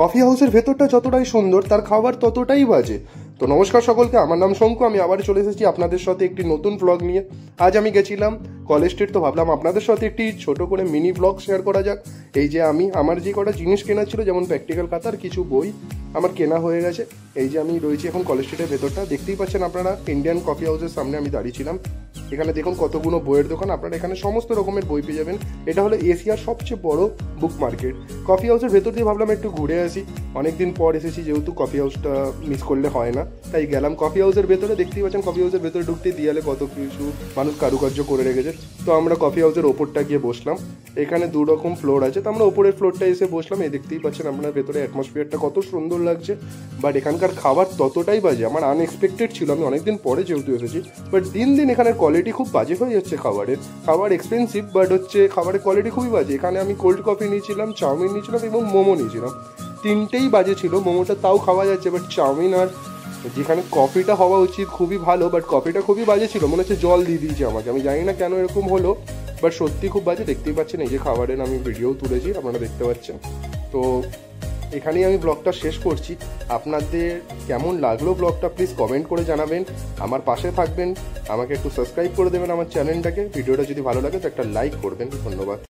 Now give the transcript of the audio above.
Coffee হাউসের ভেতরটা যতটাই সুন্দর তার খাবার ততটাই বাজে। তো নমস্কার সকলকে, আমার নাম শঙ্কু। আমি আবার চলে এসেছি আপনাদের সাথে একটি নতুন ব্লগ নিয়ে। আজ আমি গেছিলাম কলেজ স্ট্রিট, তো ভাবলাম আপনাদের সাথে একটি ছোট করে মিনি ব্লগ শেয়ার করা যাক। এই যে আমার যে কটা জিনিস কেনা ছিল, যেমন প্র্যাকটিক্যাল খাতার কিছু বই আমার কেনা হয়ে গেছে। এই যে আমি রয়েছি এখন কলেজ স্ট্রিটের ভেতরটা, দেখতেই পাচ্ছেন আপনারা। ইন্ডিয়ান কফি হাউসের সামনে আমি দাঁড়িয়েছিলাম। এখানে দেখুন কতগুলো বইয়ের দোকান, আপনারা এখানে সমস্ত রকমের বই পেয়ে যাবেন। এটা হলো এশিয়ার সবচেয়ে বড় বুক মার্কেট। কফি হাউসের ভেতর দিয়ে ভাবলাম একটু ঘুরে আসি, অনেকদিন পর এসেছি, যেহেতু কফি হাউসটা মিস করলে হয় না, তাই গেলাম কফি হাউসের ভেতরে। দেখতেই পাচ্ছেন কফি হাউসের ভেতরে ঢুকতে দেয়ালে কত কিছু মানুষ কারুকার্য করে রেখেছে। তো আমরা কফি হাউসের ওপরটা গিয়ে বসলাম। এখানে দু রকম ফ্লোর আছে, তো আমরা ওপরের ফ্লোরটা এসে বসলাম। এই দেখতেই পাচ্ছেন আপনার ভেতরে অ্যাটমসফিয়ারটা কত সুন্দর লাগছে। বাট এখানকার খাবার ততটাই বাজে, আমার আনএক্সপেক্টেড ছিল। আমি অনেকদিন পরে যেহেতু এসেছি, বাট দিন দিন এখানের কোয়ালিটি খুব বাজে হয়ে যাচ্ছে খাবারের। খাবার এক্সপেন্সিভ, বাট খাবারের কোয়ালিটি খুবই বাজে। এখানে আমি কোল্ড কফি নিয়েছিলাম, চাউমিন নিয়েছিলাম এবং মোমো নিয়েছিলাম। তিনটেই বাজে ছিল। মোমোটা তাও খাওয়া যাচ্ছে, বাট চাউমিন আর যেখানে কফিটা হওয়া উচিত খুবই ভালো, বাট কফিটা খুবই বাজে ছিল। মনে হচ্ছে জল দিয়ে দিয়েছে আমাকে, আমি জানি না কেন এরকম হলো, বাট সত্যি খুব বাজে। দেখতেই পাচ্ছেন এই যে খাবারের আমি ভিডিও তুলেছি, আপনারা দেখতে পাচ্ছেন। তো এখানেই আমি ব্লগটা শেষ করছি। আপনাদের কেমন লাগলো ব্লগটা প্লিজ কমেন্ট করে জানাবেন। আমার পাশে থাকবেন, আমাকে একটু সাবস্ক্রাইব করে দেবেন আমার চ্যানেলটাকে। ভিডিওটা যদি ভালো লাগে তো একটা লাইক করবেন। ধন্যবাদ।